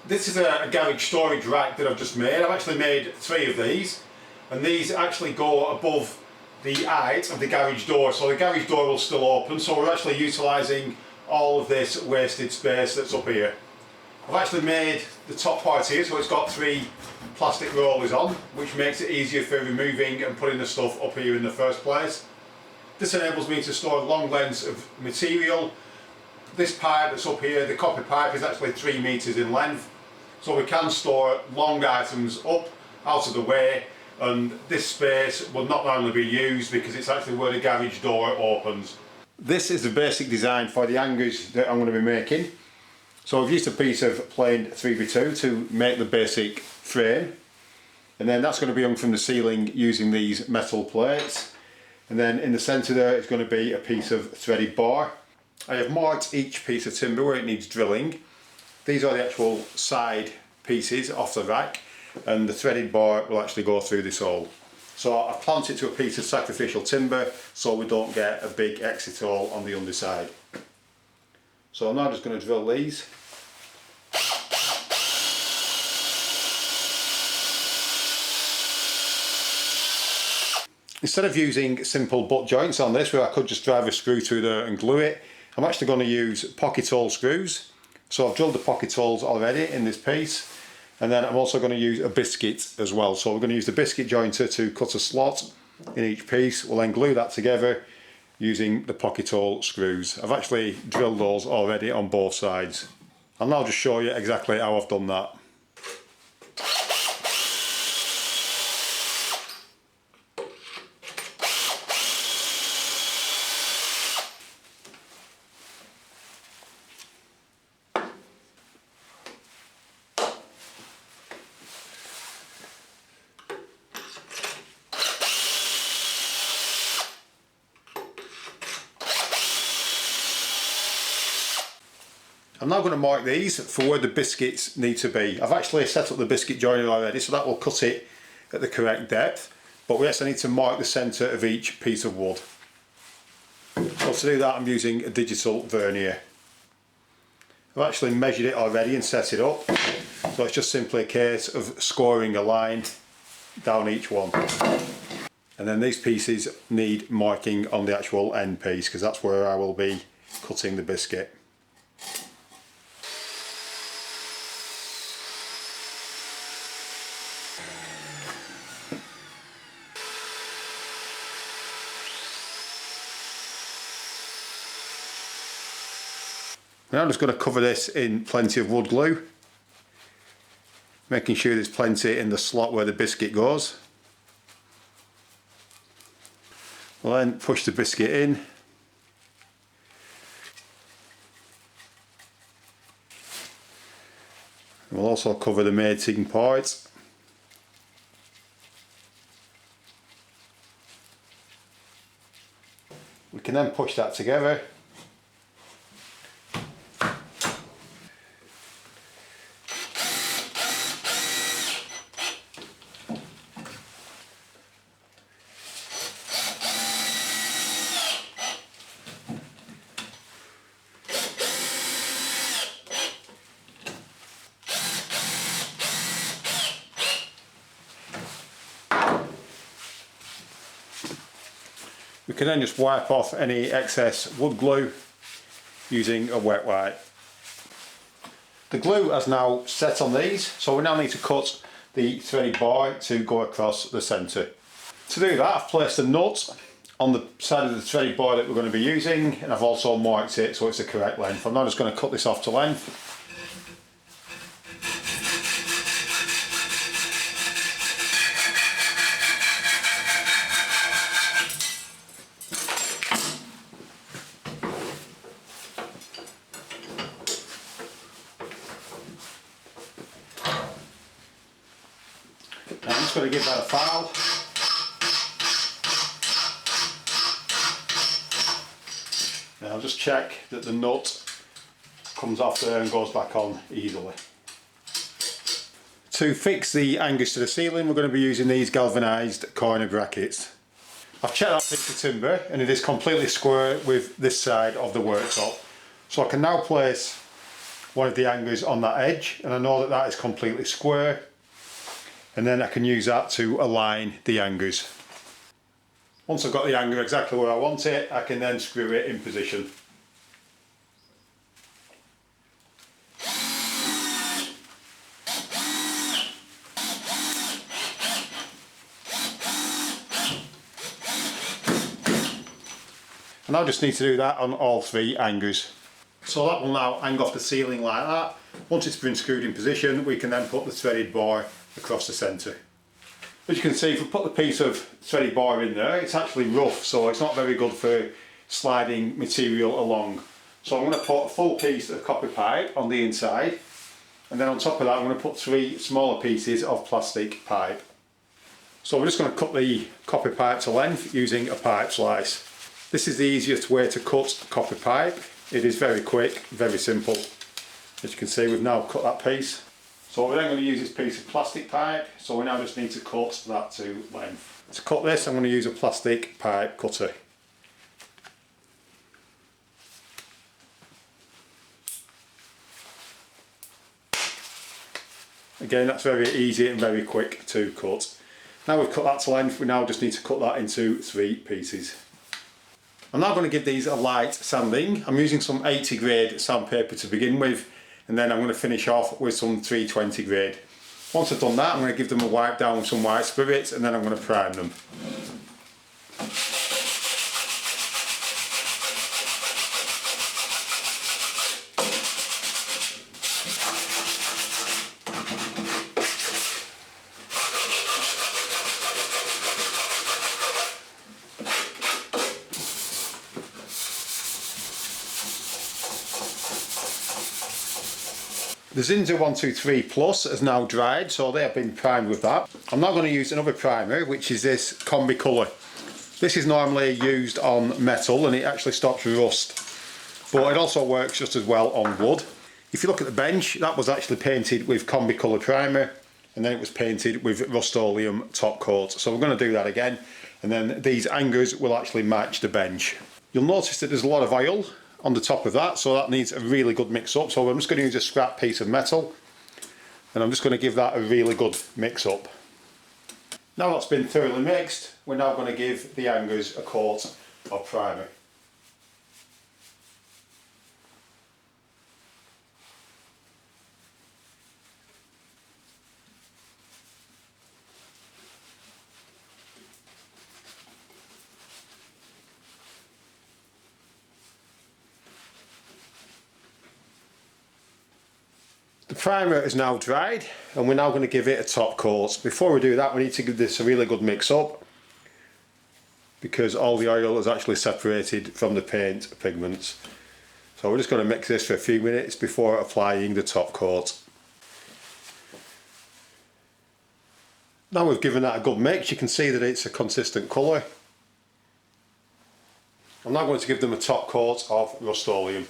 This is a garage storage rack that I've just made. I've actually made 3 of these, and these actually go above the height of the garage door, so the garage door will still open, so we're actually utilising all of this wasted space that's up here. I've actually made the top part here, so it's got 3 plastic rollers on, which makes it easier for removing and putting the stuff up here in the first place. This enables me to store long lengths of material. This pipe that's up here, the copper pipe, is actually 3 metres in length, so we can store long items up, out of the way, and this space will not normally be used because it's actually where the garage door opens. This is the basic design for the hangers that I'm going to be making. So I've used a piece of plain 3x2 to make the basic frame, and then that's going to be hung from the ceiling using these metal plates, and then in the centre there is going to be a piece of threaded bar. I have marked each piece of timber where it needs drilling. These are the actual side pieces off the rack, and the threaded bar will actually go through this hole. So I plant it to a piece of sacrificial timber so we don't get a big exit hole on the underside. So I'm now just going to drill these. Instead of using simple butt joints on this, where I could just drive a screw through there and glue it, I'm actually going to use pocket hole screws. So I've drilled the pocket holes already in this piece, and then I'm also going to use a biscuit as well. So we're going to use the biscuit jointer to cut a slot in each piece. We'll then glue that together using the pocket hole screws. I've actually drilled those already on both sides. I'll now just show you exactly how I've done that. I'm now going to mark these for where the biscuits need to be. I've actually set up the biscuit joiner already, so that will cut it at the correct depth, but we actually need to mark the centre of each piece of wood. So to do that I'm using a digital vernier. I've actually measured it already and set it up, so it's just simply a case of scoring a line down each one. And then these pieces need marking on the actual end piece, because that's where I will be cutting the biscuit. Now I'm just going to cover this in plenty of wood glue, making sure there's plenty in the slot where the biscuit goes. We'll then push the biscuit in. And we'll also cover the mating part. We can then push that together. We can then just wipe off any excess wood glue using a wet wipe. The glue has now set on these, so we now need to cut the threaded bar to go across the centre. To do that I've placed a nut on the side of the threaded bar that we're going to be using, and I've also marked it so it's the correct length. I'm now just going to cut this off to length. I'm just going to give that a file. Now I'll just check that the nut comes off there and goes back on easily. To fix the hangers to the ceiling, we're going to be using these galvanised corner brackets. I've checked that piece of timber and it is completely square with this side of the worktop. So I can now place one of the angles on that edge, and I know that that is completely square, and then I can use that to align the angles. Once I've got the angle exactly where I want it, I can then screw it in position. And I just need to do that on all 3 angles. So that will now hang off the ceiling like that. Once it's been screwed in position, we can then put the threaded bar across the centre. As you can see, if we put the piece of threaded bar in there, it's actually rough, so it's not very good for sliding material along. So I'm going to put a full piece of copper pipe on the inside, and then on top of that I'm going to put 3 smaller pieces of plastic pipe. So we're just going to cut the copper pipe to length using a pipe slice. This is the easiest way to cut copper pipe. It is very quick, very simple. As you can see, we've now cut that piece. So we're then going to use this piece of plastic pipe, so we now just need to cut that to length. To cut this, I'm going to use a plastic pipe cutter. Again, that's very easy and very quick to cut. Now we've cut that to length, we now just need to cut that into 3 pieces. I'm now going to give these a light sanding. I'm using some 80 grade sandpaper to begin with, and then I'm going to finish off with some 320 grade. Once I've done that, I'm going to give them a wipe down with some white spirits, and then I'm going to prime them. The Zinza 123 Plus has now dried, so they have been primed with that. I'm now going to use another primer, which is this Combi Colour. This is normally used on metal and it actually stops rust, but it also works just as well on wood. If you look at the bench, that was actually painted with Combi Colour primer, and then it was painted with Rust-Oleum top coat. So we're going to do that again, and then these angles will actually match the bench. You'll notice that there's a lot of oil on the top of that, so that needs a really good mix up. So I'm just going to use a scrap piece of metal, and I'm just going to give that a really good mix up. Now that's been thoroughly mixed, we're now going to give the angles a coat of primer. The primer is now dried, and we're now going to give it a top coat. Before we do that, we need to give this a really good mix up, because all the oil is actually separated from the paint pigments. So we're just going to mix this for a few minutes before applying the top coat. Now we've given that a good mix, you can see that it's a consistent colour. I'm now going to give them a top coat of Rust-Oleum.